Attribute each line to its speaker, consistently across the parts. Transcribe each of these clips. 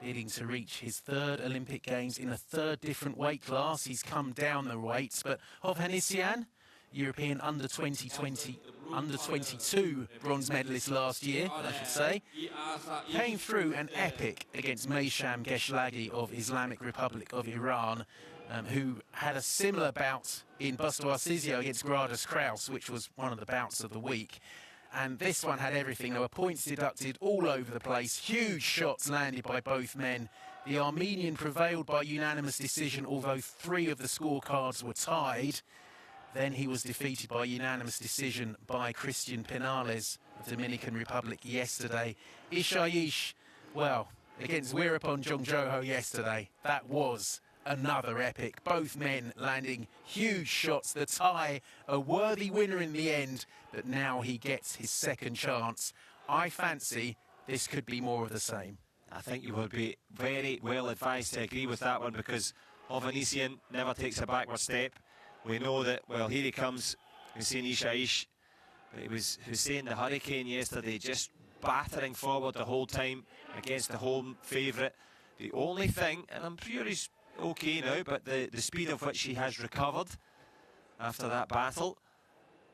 Speaker 1: needing to reach his third Olympic Games in a third different weight class. He's come down the weights, but Hovhannisyan, European under-22 bronze medalist last year, I should say, came through an epic against Meisham Geshlagi of Islamic Republic of Iran, who had a similar bout in Busto Arsizio against Gradas Kraus, which was one of the bouts of the week. And this one had everything. There were points deducted all over the place. Huge shots landed by both men. The Armenian prevailed by unanimous decision, although 3 of the scorecards were tied. Then he was defeated by unanimous decision by Christian Pinales of Dominican Republic yesterday. Ishaish, well, against Wirapon Jongjoho yesterday, that was another epic. Both men landing huge shots. The tie, a worthy winner in the end, but now he gets his second chance. I fancy this could be more of the same.
Speaker 2: I think you would be very well advised to agree with that one, because Hovhannisyan never takes a backward step. We know that, well, here he comes, Hussein Ishaish, but it was Hussein the Hurricane yesterday, just battering forward the whole time against the home favourite. The only thing, and I'm sure he's okay now, but the speed of which he has recovered after that battle,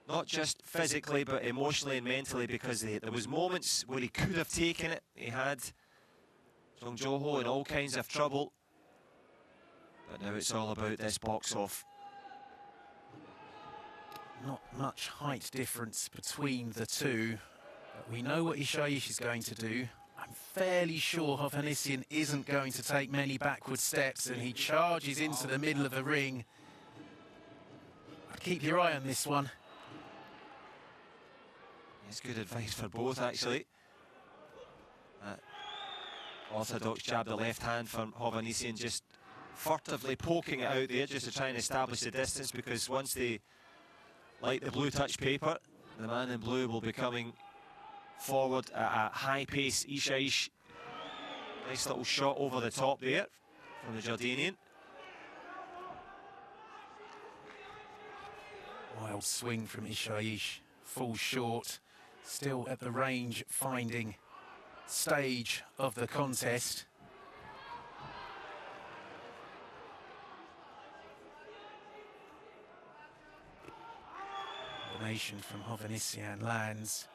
Speaker 2: not just physically but emotionally and mentally, because there was moments where he could have taken it. He had Jongjoho in all kinds of trouble, but now it's all about this box off.
Speaker 1: Not much height difference between the two, but we know what Ishaish is going to do. I'm fairly sure Hovhannisyan isn't going to take many backward steps, and he charges into the middle of the ring. Keep your eye on this one.
Speaker 2: It's good advice for both, actually. Orthodox jab, the left hand from Hovhannisyan, just furtively poking it out there just to try and establish the distance, because once they light the blue touch paper, the man in blue will be coming forward at a high pace. Ishaish, nice little shot over the top there from the Jordanian.
Speaker 1: Wild swing from Ishaish, falls short, still at the range finding stage of the contest. Combination from Hovhannisyan lands.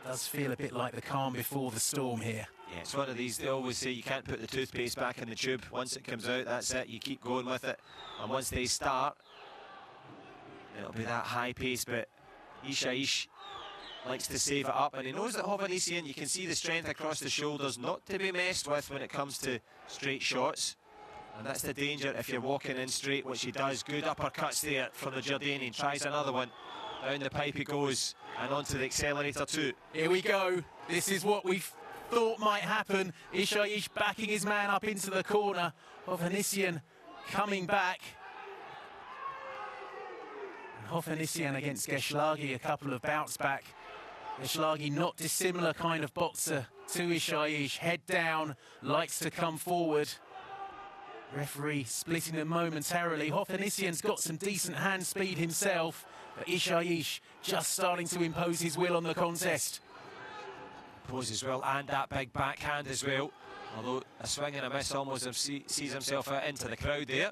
Speaker 1: Does feel a bit like the calm before the storm here.
Speaker 2: Yeah, it's one of these, they always say you can't put the toothpaste back in the tube. Once it comes out, that's it, you keep going with it. And once they start, it'll be that high pace, but Ishaish likes to save it up, and he knows that Hovhannisyan, you can see the strength across the shoulders, not to be messed with when it comes to straight shots. And that's the danger if you're walking in straight, which he does. Good uppercuts there from the Jordanian. Tries another one. Down the pipe he goes, and onto the accelerator too.
Speaker 1: Here we go. This is what we thought might happen. Ishaish backing his man up into the corner. Hovhannisyan coming back. And Hovhannisyan against Geshlagi a couple of bouts back. Geshlagi, not dissimilar kind of boxer to Ishaish. Head down, likes to come forward. Referee splitting them momentarily. Hovhannisyan's got some decent hand speed himself, but Ishaish just starting to impose his will on the contest.
Speaker 2: Poses well, and that big backhand as well. Although a swing and a miss, almost sees himself out into the crowd there.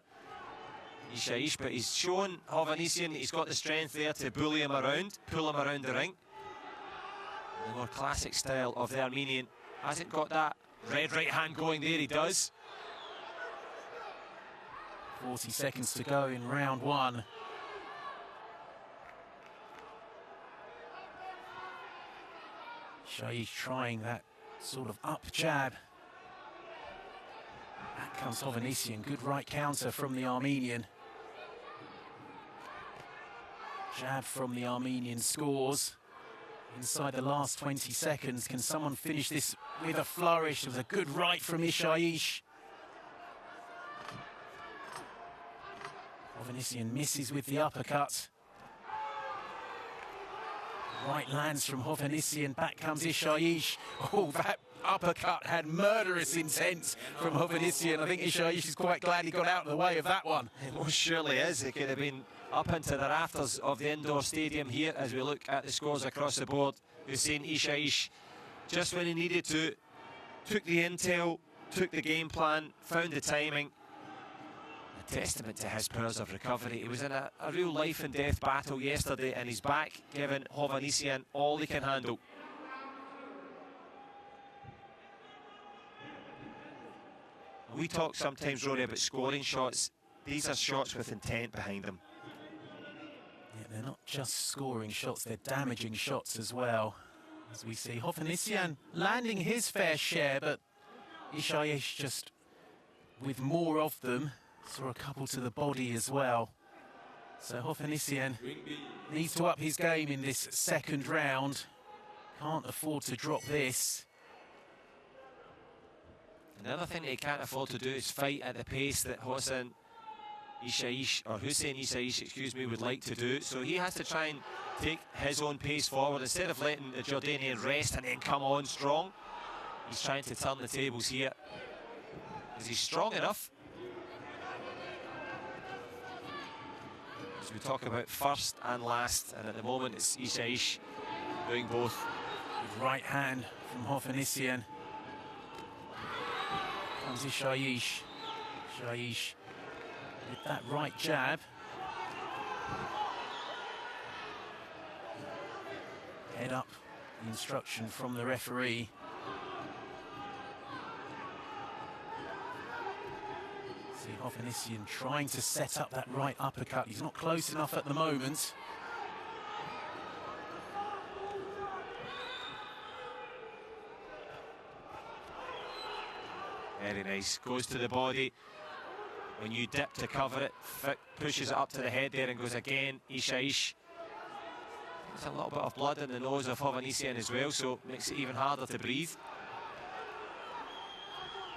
Speaker 2: Ishaish, but he's shown Hovhannisyan he's got the strength there to bully him around, pull him around the ring. The more classic style of the Armenian. Hasn't got that red right hand going there, he does.
Speaker 1: 40 seconds to go in round one. Ishaish trying that sort of up jab. Back comes Hovhannisyan. Good right counter from the Armenian. Jab from the Armenian scores. Inside the last 20 seconds, can someone finish this with a flourish? It was a good right from Ishaish. Hovhannisyan misses with the uppercut. Right lands from Hovhannisyan, back comes Ishaish. Oh, that uppercut had murderous intent from Hovhannisyan. I think Ishaish is quite glad he got out of the way of that one.
Speaker 2: It most surely is. It could have been up into the rafters of the indoor stadium here as we look at the scores across the board. Hussein Ishaish, just when he needed to, took the intel, took the game plan, found the timing. A testament to his powers of recovery. He was in a real life and death battle yesterday, and he's back, giving Hovhannisyan all he can handle. We talk sometimes, Rory, about scoring shots. These are shots with intent behind them.
Speaker 1: Yeah, they're not just scoring shots, they're damaging shots as well. As we see Hovhannisyan landing his fair share, but Ishaish just with more of them. Saw a couple to the body as well. So Hovhannisyan needs to up his game in this second round. Can't afford to drop this.
Speaker 2: Another thing that he can't afford to do is fight at the pace that Hussein Ishaish, excuse me, would like to do. So he has to try and take his own pace forward instead of letting the Jordanian rest and then come on strong. He's trying to turn the tables here. Is he strong enough? As we talk about first and last, and at the moment it's Ishaish doing both.
Speaker 1: With right hand from Hovhannisyan. Comes Ishaish. Ishaish with that right jab. Head up, the instruction from the referee. See Hovhannisyan trying to set up that right uppercut. He's not close enough at the moment.
Speaker 2: Very nice, goes to the body. When you dip to cover it, pushes it up to the head there and goes again. Ishaish. There's a little bit of blood in the nose of Hovhannisyan as well, so it makes it even harder to breathe.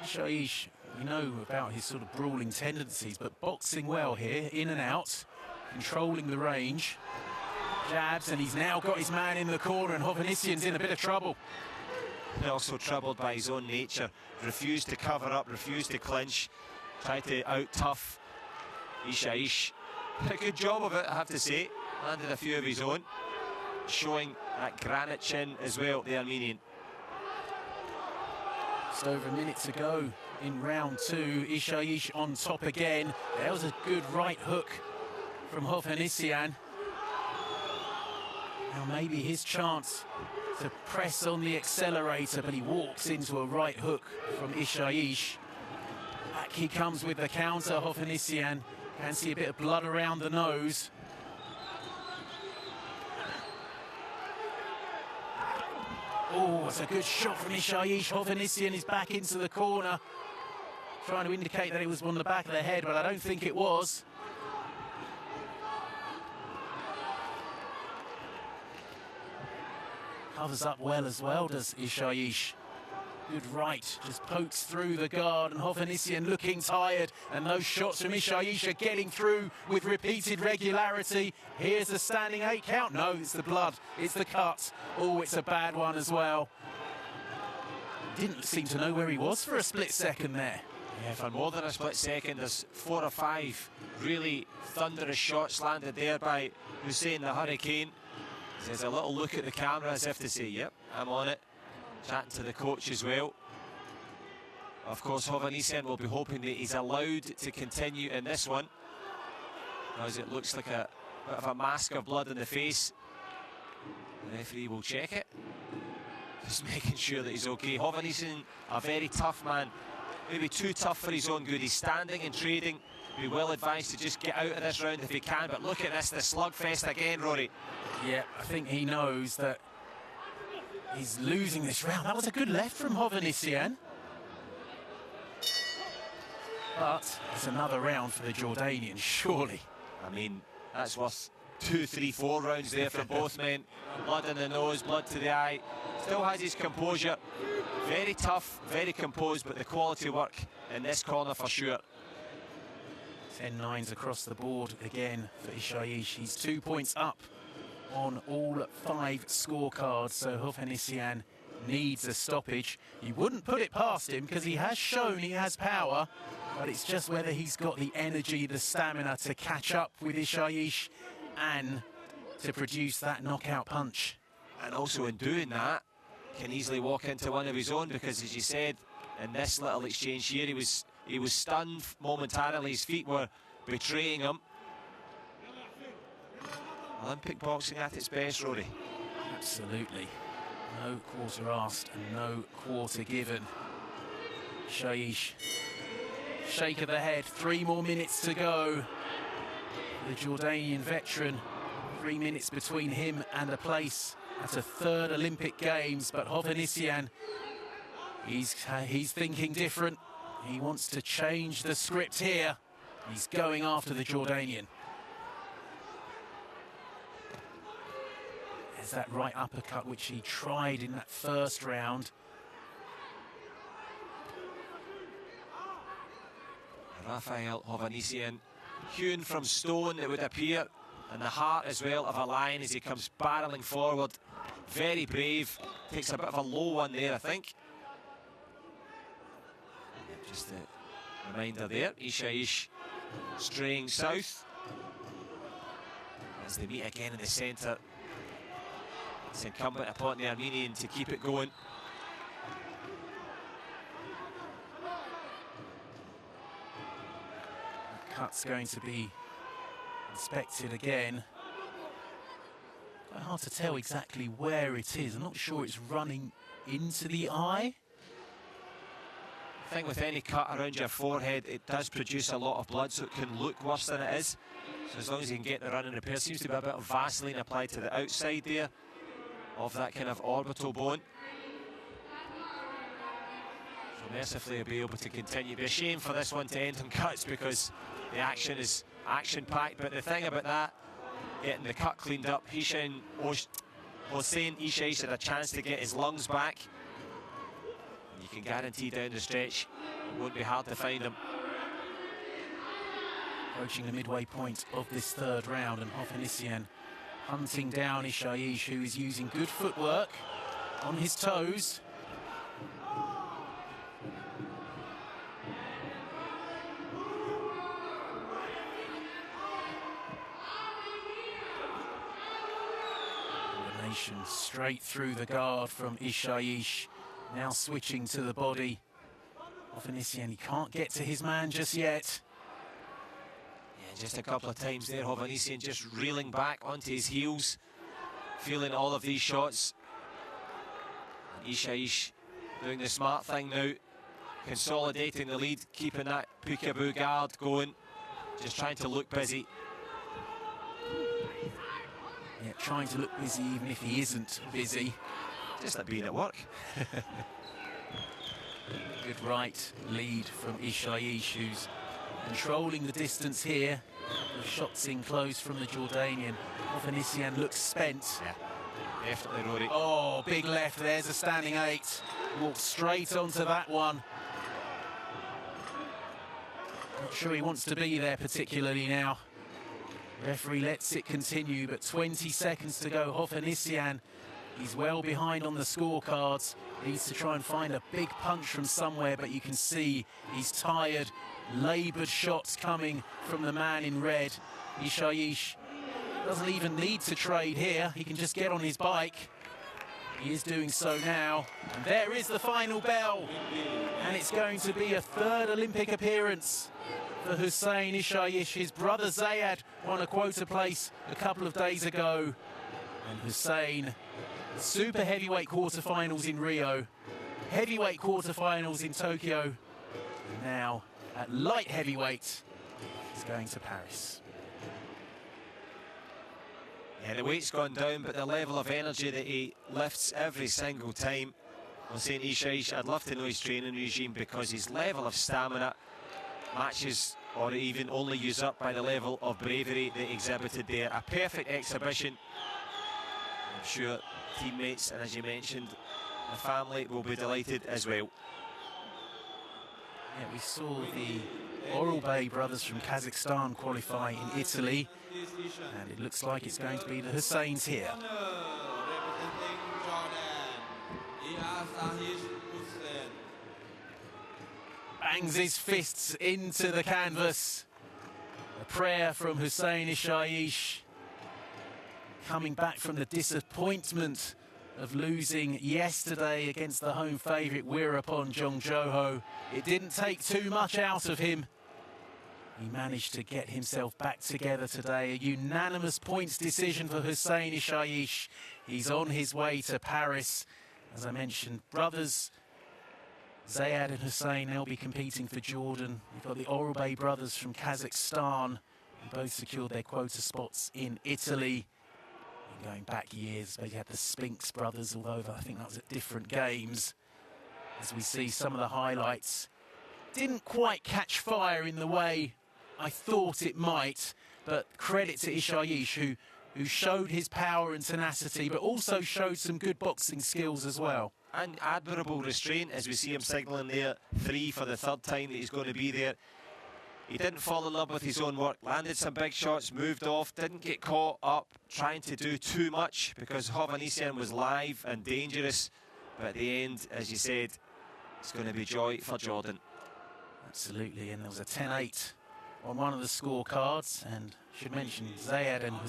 Speaker 1: Ishaish, we know about his sort of brawling tendencies, but boxing well here, in and out, controlling the range. Jabs, and he's now got his man in the corner, and Hovhannisyan's in a bit of trouble.
Speaker 2: Also troubled by his own nature, refused to cover up, refused to clinch, tried to out-tough Ishaish. Did a good job of it, I have to say. Landed a few of his own, showing that granite chin as well, the Armenian.
Speaker 1: Just over a minute to go in round two. Ishaish on top again. There was a good right hook from Hovhannisyan. Now maybe his chance to press on the accelerator, but he walks into a right hook from Ishaish. Back he comes with the counter. Hovhannisyan can see a bit of blood around the nose. Oh, it's a good shot from Ishaish. Hovhannisyan is back into the corner, trying to indicate that it was on the back of the head, but I don't think it was. Covers up well as well, does Ishaish. Good right, just pokes through the guard, and Hovhannisyan looking tired, and those shots from Ishaish are getting through with repeated regularity. Here's the standing 8 count. No, it's the blood, it's the cut. Oh, it's a bad one as well. Didn't seem to know where he was for a split second there.
Speaker 2: Yeah, for more than a split second. There's 4 or 5 really thunderous shots landed there by Hussein the Hurricane. There's a little look at the camera as if to say, yep, I'm on it. Chatting to the coach as well. Of course, Hovhannisyan will be hoping that he's allowed to continue in this one, as it looks like a bit of a mask of blood in the face. The referee will check it, just making sure that he's okay. Hovhannisyan, a very tough man, maybe too tough for his own good. He's standing and trading. Be well advised to just get out of this round if he can, but look at this, the slugfest again, Rory.
Speaker 1: Yeah, I think he knows that he's losing this round. That was a good left from Hovhannisyan. But it's another round for the Jordanians, surely.
Speaker 2: I mean, that's worth 2, 3, 4 rounds there for both men. Blood in the nose, blood to the eye. Still has his composure. Very tough, very composed, but the quality work in this corner for sure.
Speaker 1: 10-9s across the board again for Ishaish. He's 2 points up on all 5 scorecards, so Hovhannisyan needs a stoppage. You wouldn't put it past him because he has shown he has power, but it's just whether he's got the energy, the stamina to catch up with Ishaish and to produce that knockout punch.
Speaker 2: And also in doing that, can easily walk into one of his own, because as you said, in this little exchange here, he was stunned momentarily. His feet were betraying him. Olympic boxing at its best, Rory.
Speaker 1: Absolutely. No quarter asked and no quarter given. Ishaish, shake of the head, 3 more minutes to go. The Jordanian veteran, 3 minutes between him and a place at a 3rd Olympic Games, but Hovhannisyan, he's thinking different. He wants to change the script here. He's going after the Jordanian. There's that right uppercut which he tried in that first round.
Speaker 2: Rafayel Hovhannisyan, hewn from stone, it would appear, and the heart as well of a lion as he comes barreling forward. Very brave, takes a bit of a low one there, I think. Just a reminder there, Ishaish straying south. As they meet again in the centre, it's incumbent upon the Armenian to keep it going.
Speaker 1: The cut's going to be inspected again. Quite hard to tell exactly where it is. I'm not sure it's running into the eye.
Speaker 2: I think with any cut around your forehead, it does produce a lot of blood, so it can look worse than it is. So as long as you can get the run and repair, seems to be a bit of Vaseline applied to the outside there of that kind of orbital bone. So mercifully he'll be able to continue. It'd be a shame for this one to end on cuts, because the action is action-packed. But the thing about that, getting the cut cleaned up, Hussein Ishaish had a chance to get his lungs back. You can guarantee down the stretch it won't be hard to find him.
Speaker 1: Approaching the midway point of this 3rd round, and Hovhannisyan hunting down Ishaish, who is using good footwork on his toes. Combination straight through the guard from Ishaish. Now switching to the body. Hovhannisyan, he can't get to his man just yet.
Speaker 2: Yeah, just a couple of times there, Hovhannisyan just reeling back onto his heels, feeling all of these shots. And Ishaish doing the smart thing now, consolidating the lead, keeping that peekaboo guard going, just trying to look busy.
Speaker 1: Yeah, trying to look busy even if he isn't busy.
Speaker 2: Just like being at work.
Speaker 1: Good right lead from Ishaish, who's controlling the distance here. The shots in close from the Jordanian. Hovhannisyan looks spent.
Speaker 2: Yeah, definitely, Rory.
Speaker 1: Oh, big left, there's a standing 8. Walks straight onto that one. Not sure he wants to be there particularly now. Referee lets it continue, but 20 seconds to go. Hovhannisyan, he's well behind on the scorecards. Needs to try and find a big punch from somewhere, but you can see he's tired. Laboured shots coming from the man in red. Ishaish doesn't even need to trade here. He can just get on his bike. He is doing so now. And there is the final bell. And it's going to be a 3rd Olympic appearance for Hussein Ishaish. His brother Zayad won a quota place a couple of days ago. And Hussein, super heavyweight quarterfinals in Rio, heavyweight quarterfinals in Tokyo, and now at light heavyweight, he's going to Paris.
Speaker 2: Yeah, the weight's gone down, but the level of energy that he lifts every single time. Hussein Ishaish, I'd love to know his training regime, because his level of stamina matches or even only usurped by the level of bravery they exhibited there. A perfect exhibition. I'm sure teammates, and as you mentioned, the family will be delighted as well.
Speaker 1: Yeah, we saw the Oralbey brothers from Kazakhstan qualify in Italy, and it looks like it's going to be the Husseins here. Bangs his fists into the canvas. A prayer from Hussein Ishaish, coming back from the disappointment of losing yesterday against the home favourite Wirapon Jongjoho. It didn't take too much out of him. He managed to get himself back together today. A unanimous points decision for Hussein Ishaish. He's on his way to Paris. As I mentioned, brothers Zayad and Hussein, they'll be competing for Jordan. We've got the Orobey brothers from Kazakhstan, who both secured their quota spots in Italy. And going back years, they had the Spinks brothers, although I think that was at different games. As we see some of the highlights, didn't quite catch fire in the way I thought it might, but credit to Ishaish, who showed his power and tenacity, but also showed some good boxing skills as well.
Speaker 2: And admirable restraint, as we see him signalling there, 3 for the 3rd time that he's going to be there. He didn't fall in love with his own work, landed some big shots, moved off, didn't get caught up trying to do too much, because Hovhannisyan was live and dangerous. But at the end, as you said, it's going to be joy for Jordan.
Speaker 1: Absolutely, and there was a 10-8 on one of the scorecards, and I should mention Zayad and